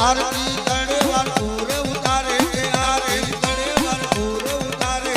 आरती करे वार पूरे उतारे आरती करे वार पूरे उतारे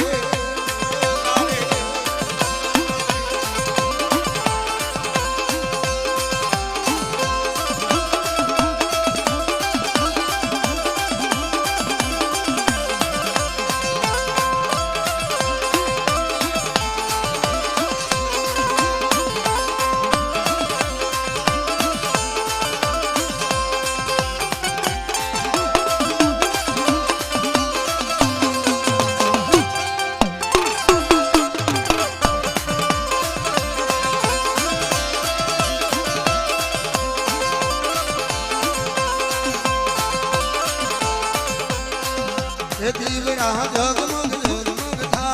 दीवरा जगमग जगमग था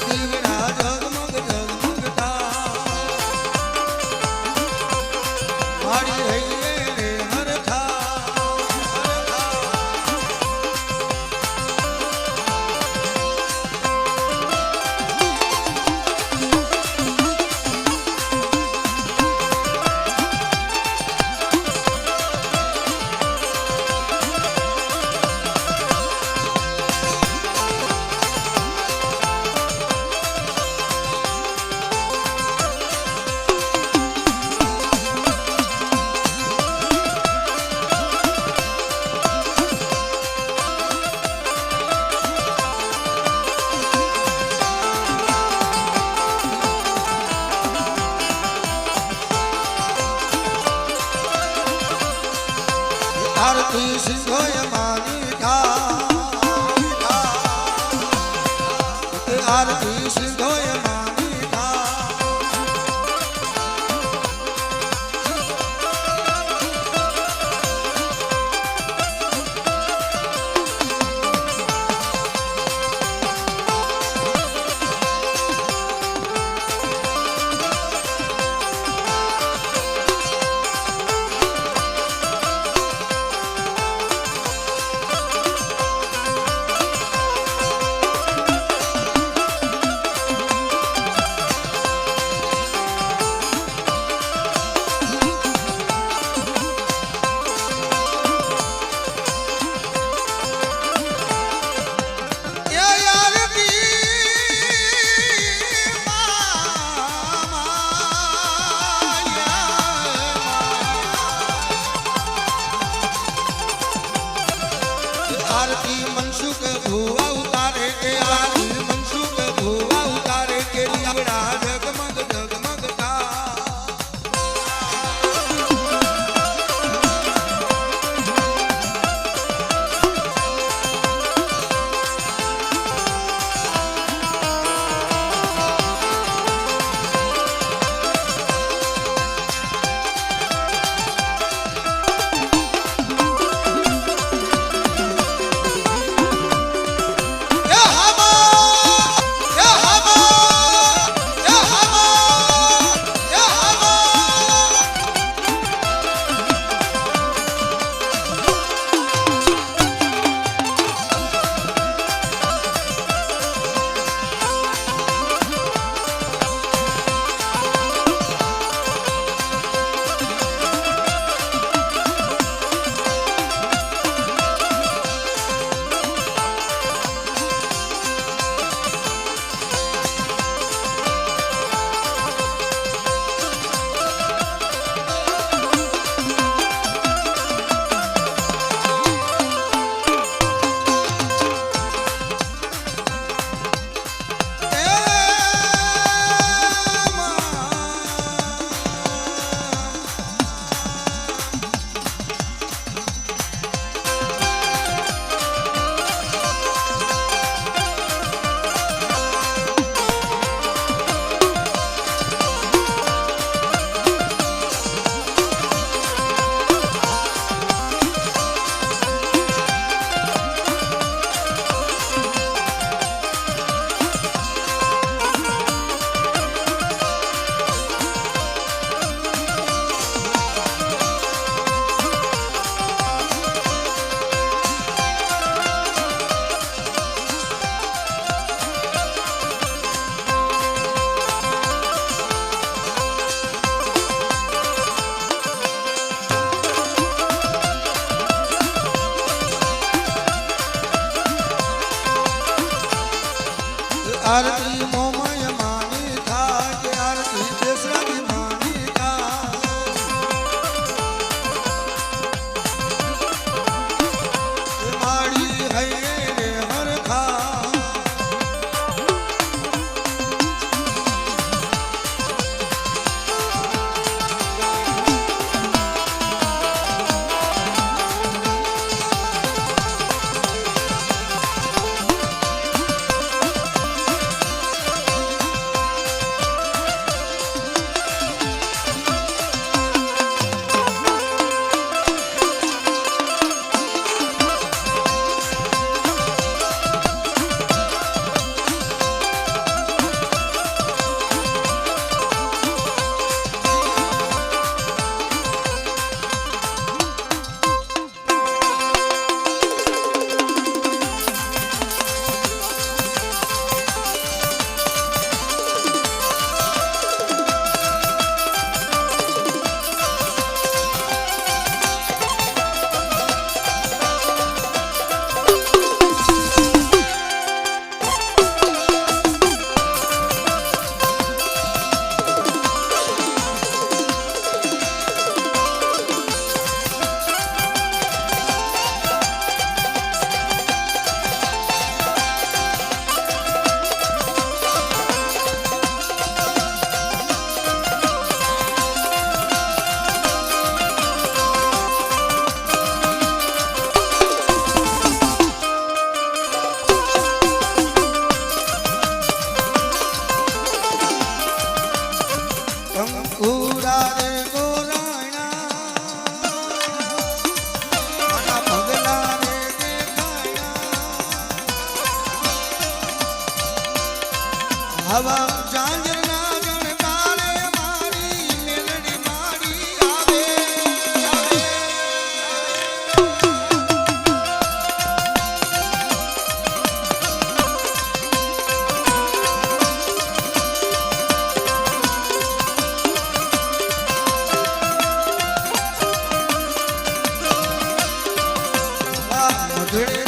दीवरा जगमग जगमग था मारी है रे हर था आरती सिंधोय मानी था आरती सिंधोय मानी था આરતી મોમય માની થાય કે આરતી દેશરાની માની થાય માડી હૈયે રે હરખા હવા જાંજરના જણકારે મારી મેલડી માડી આવે મધુરે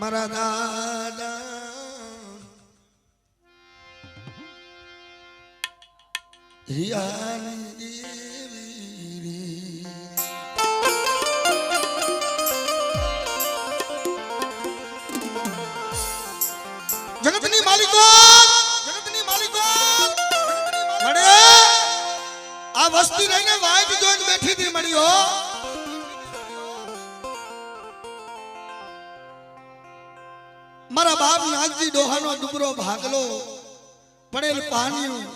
મારા દાદા હિયાની દેવી જગતની માલિકો મળે આ વસ્તી રહીને વાઈટ જોઈને બેઠી હતી મળ્યો મારા બાપ નાગજી ડોહાનો દુબરો ભાગલો પડેલ પાણીયું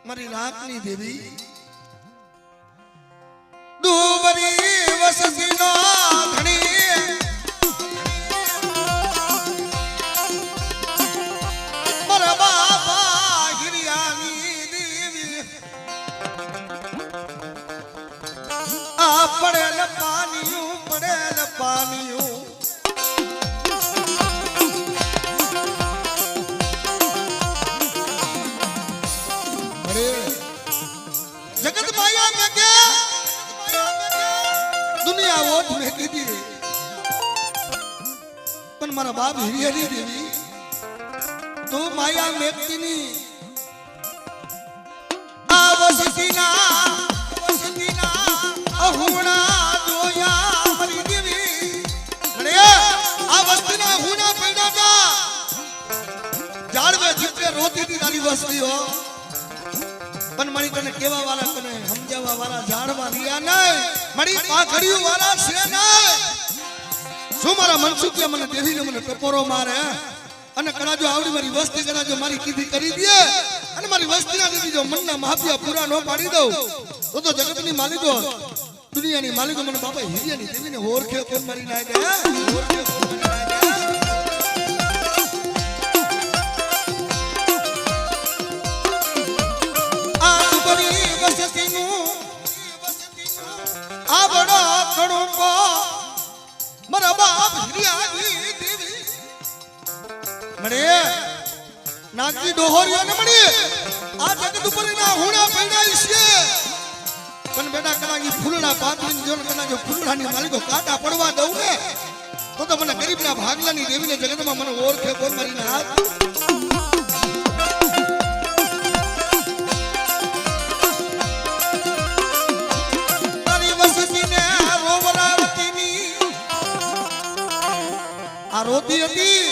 મારી રાતની દેવી દુબરી વસતીનો ધણી મારા બાપા હિરિયાની દેવી આ પડેલ પાણીયું जगत माया में क्या दुनिया वो तुम्हें कहती है पर मारा बाप हिरियरी देवी तो माया मेकती वसतीना अहुणा जोया मरी देवी अरे आ वस्तीना अहुणा पैदा था ઝાડ में જીતે રોતી थी तारी वस्ती हो પણ મણી તને કેવા વાળા તને સમજાવવા વાળા ઝાડવા રહ્યા નહીં મણી પાખડીઓ વાળા છે નહીં શું મારા મનસુખે મને દેવીને મને ટપોરો મારે અને કદાચ આવડી મારી વસ્તી કદાચ મારી કીધી કરી દે અને મારી વસ્તીના દીધી જો મનના માફિયા પૂરા ન પાડી દઉં તો જગતની માલિકો દુનિયાની માલિકો મને બાપા હિરિયાની દેવીને ઓળખે કોણ મારી નાખે ઓળખે કોણ મારી નાખે आ बड़ा कड़ों मरा बाप हिरियानी देवी मरे नागजी डोहरिया ने मरे आ जगत ऊपर ना होना पैदा इससे पण बेटा कलागी फूलना पातरी जोन कना जो फूलनानी मालिको काटा पड़वा दઉં ને તો મને ગરીબના ભાગલાની દેવીને જગતમાં મને ઓળખે કોઈ મારીને હાથ रोती હતી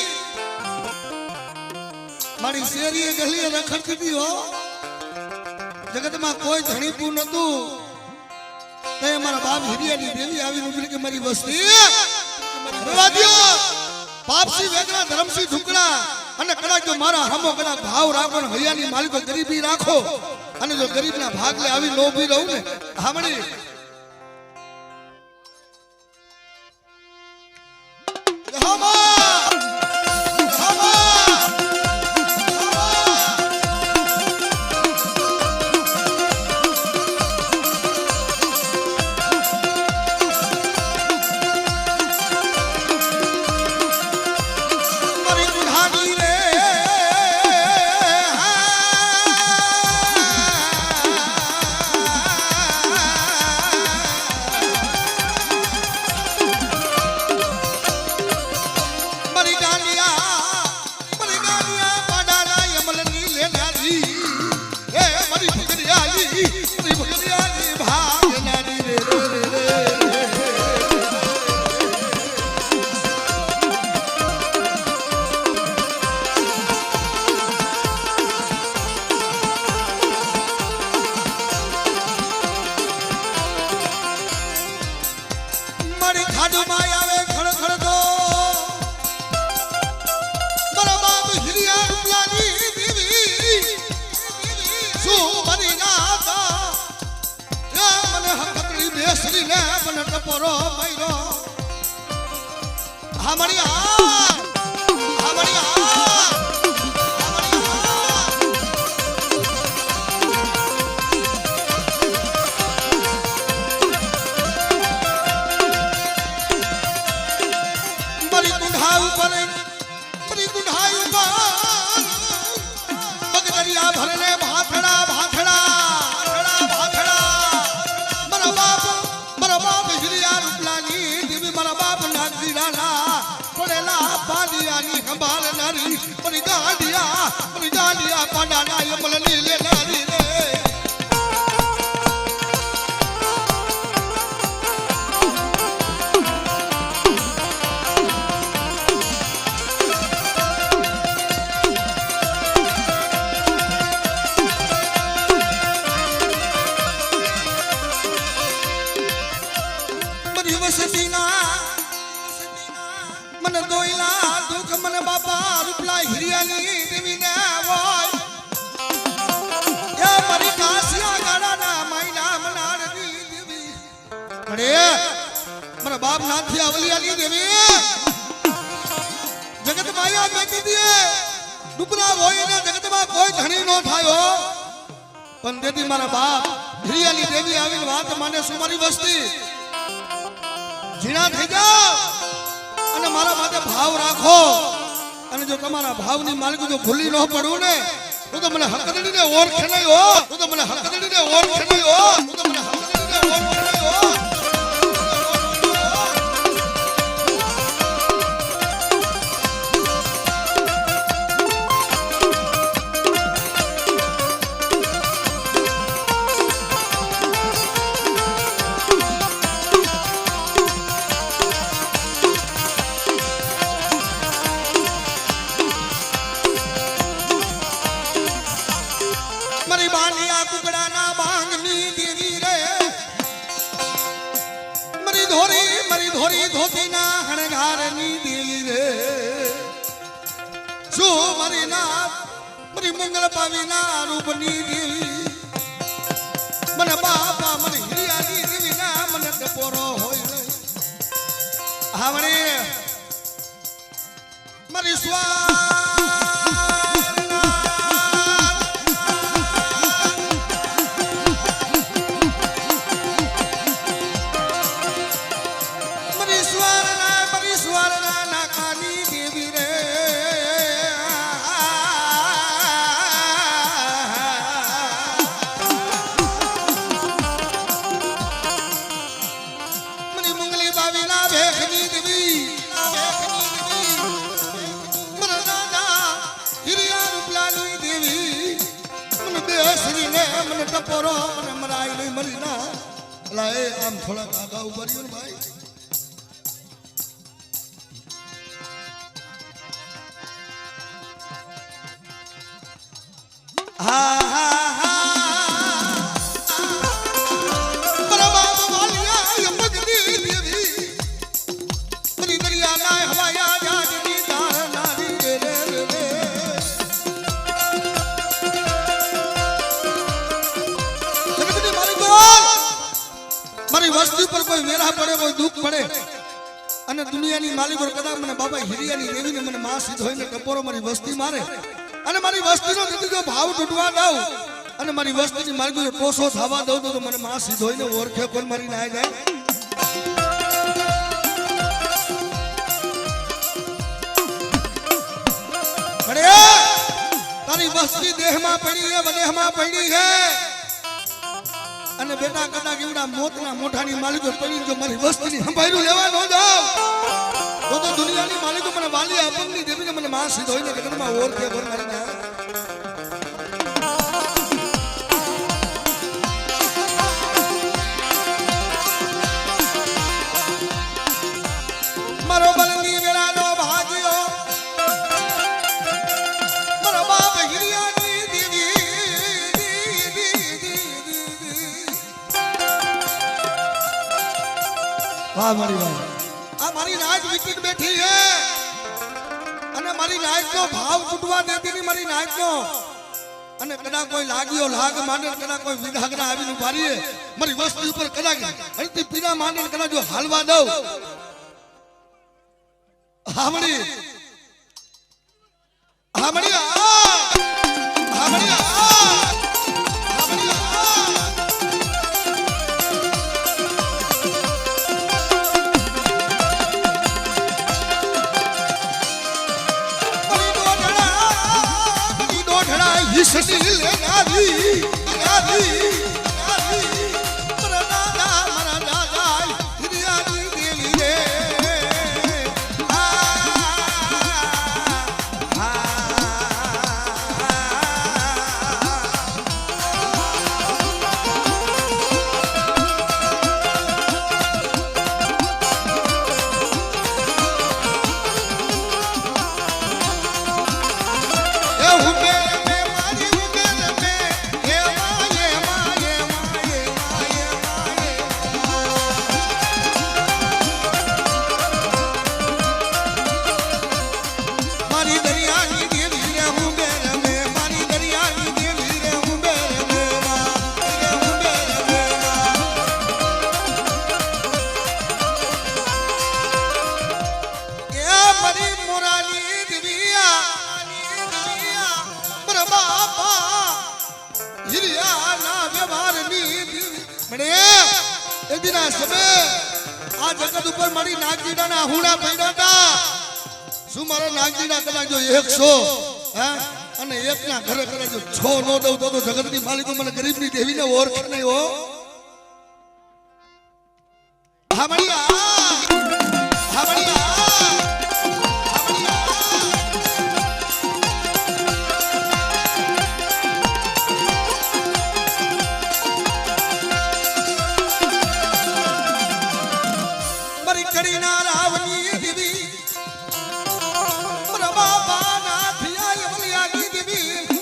મારી શેરીએ ગલીએ રખડતી હો જગતમાં કોઈ ધણીપું નતું તે મારા બાપ હિરિયાની દેવી આવી ઉભરી કે મારી વસ્તી રવાદિયો પાપસી વેગના ધર્મસી ઢુકડા અને કદાચ જો મારા હામો કદાચ ભાવ રાખો ને હૈયાની માલિકો ગરીબી રાખો અને જો ગરીબના ભાગલે આવી નો ઉભી રહું ને હામણી દુનિયાની સંભાળનારી મારી ગાંડિયા પાડાના યમલની લેનારી રે મને દોઈલા દુઃખ મને બાપા રૂપલા હિરિયાની દેવીને હોય એ મારી કાસિયા ગાડાના માઈના મનારની દેવી અરે મારા બાપ નાથી આવલિયાની દેવી જગત માયા બેઠી દીએ ડુબરા હોય ને જગતમાં કોઈ ધણી નો થાયો પણ દેદી મારા બાપ હિરિયાની દેવી આવીને વાત માને શું મારી વસ્તી જીણા થઈ જાઓ અને મારા માટે ભાવ રાખો અને જો તમારા ભાવની માલિક જો ભૂલી ન પડું ને હું તો મને હકદડીને ઓળખે નહીં હો હું તો મને હકદડીને ઓળખે નહીં હો હું તો મને હકદડીને ઓળખે નહીં હો મારી બાલિયા કુકડાના બાંગની દેવી રે મારી ધોરી ધોતીના હણગારની દેવી રે શું મારી મંગળ પાવીના રૂપની દેવી મને બાપા મને હિરિયાની દેવીના મને ટપોરો હોય રે હાવણી મારી મને ટપોરો મને મરાઈ નહીં મરી ના લાએ આમ થોડા કાગા ઉભર્યો ને ભાઈ હા હા હા બરાબર વાલિયા યમગની દેવી મરી દરિયા ના હવાયા જાજની દાનારી રે રે મારી વસ્તી પર કોઈ વેરા પડે કોઈ દુઃખ પડે અને દુનિયાની માલિક પર કદાચ મને બાબા હિરિયાની દેવીને મને માં સીધ હોઈને ટપોરો મારી વસ્તી મારે અને મારી વસ્તીનો જો ભાવ તૂટવા દઉં અને મારી વસ્તીની માલિક જો ટોસો થવા દઉં તો મને માં સીધ હોઈને ઓળખે કોઈ મારી ના જાય અરે તારી વસ્તી દેહમાં પડી છે વદેહમાં પડી છે અને બેટા કદાચ એવડા મોતના મોઢાની માલિકો પડી જો મારી વસ્તીની સંભાળ્યું લેવા ન જાવ તો દુનિયાની માલિકો મને વાલી આપની દેવીને મને માં સીધો હોય ને જગતમાં ઓળખે ભર મારી ના મારો બલની વેળાનો ભાગ્યો મારો બાપ હિરિયાની દેવી વાહ મારી વાત આ મારી નાચ વિકિટ બેઠી છે અને મારી નાચનો ભાવ તૂટવા દેતી ની મારી નાચનો અને કદાચ કોઈ લાગ્યો લાગ માંડે કદાચ કોઈ વિધાગના આવીને ઉભારીએ મારી વસ્તી ઉપર કદાચ અહીંથી પીના માંડે કદાચ જો હાલવા દઉં હામડી હામડી હામડી સની લેનારી નારી નારી મરનાના મરનાના હિરિયાની દેવી રે આ નડે એ દિના સમય આ જગત ઉપર મારી નાગજીડાના હુણા પડ્યા હતા શું મારા નાગજીડા કદાચ જો 100 હે અને એકના ઘરે કદાચ જો 6 નો દઉં તો જગતની માલિકો મને ગરીબની દેવીને ઓળખે નહીં હો હા બળિયા હા બળિયા કડીના રાવની દીવી બાબા ના થિયા યમલિયા દીવી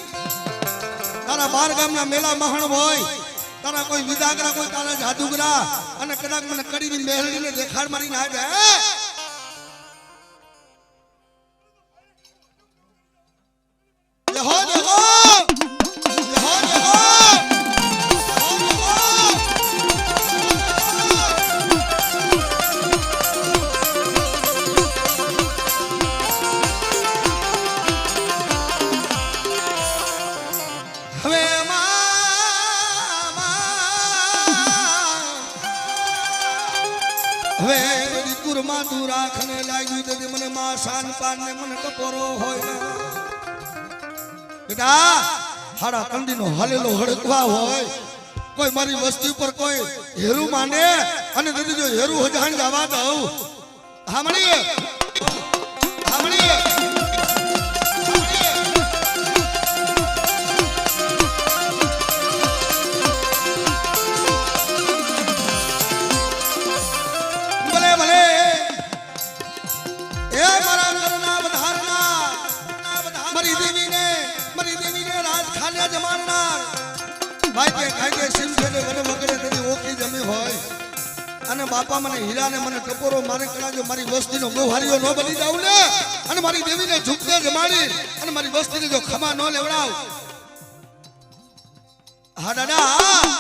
તારા બાર ગામના મેલા મહણ હોય તારા કોઈ વિદાગરા કોઈ તારા જાદુગરા અને કદાચ મને કડીની મહેલડીને દેખાડ મારી ના જાય જહો જહો હવે કુરમાં તું રાખને લાગ્યું તે મને માં શાન પાન ને મને ટપોરો હોય બેટા હાડા કંદીનો હાલેલો હડકવા હોય કોઈ મારી વસ્તી ઉપર કોઈ હેરું માંડે અને દીદી જો હેરું હજાણ જવા દઉં હામણી અને બાપા મને હીરા ને મને ટપોરો મારે કરાજો મારી વસ્તીનો ગોહારીઓ ન બની જાવ ને અને મારી દેવીને ઝુકતે જમાડી અને મારી વસ્તીને જો ખમા ન લેવડાવ હા દાદા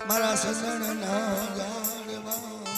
મારા સસણ ના જાણવા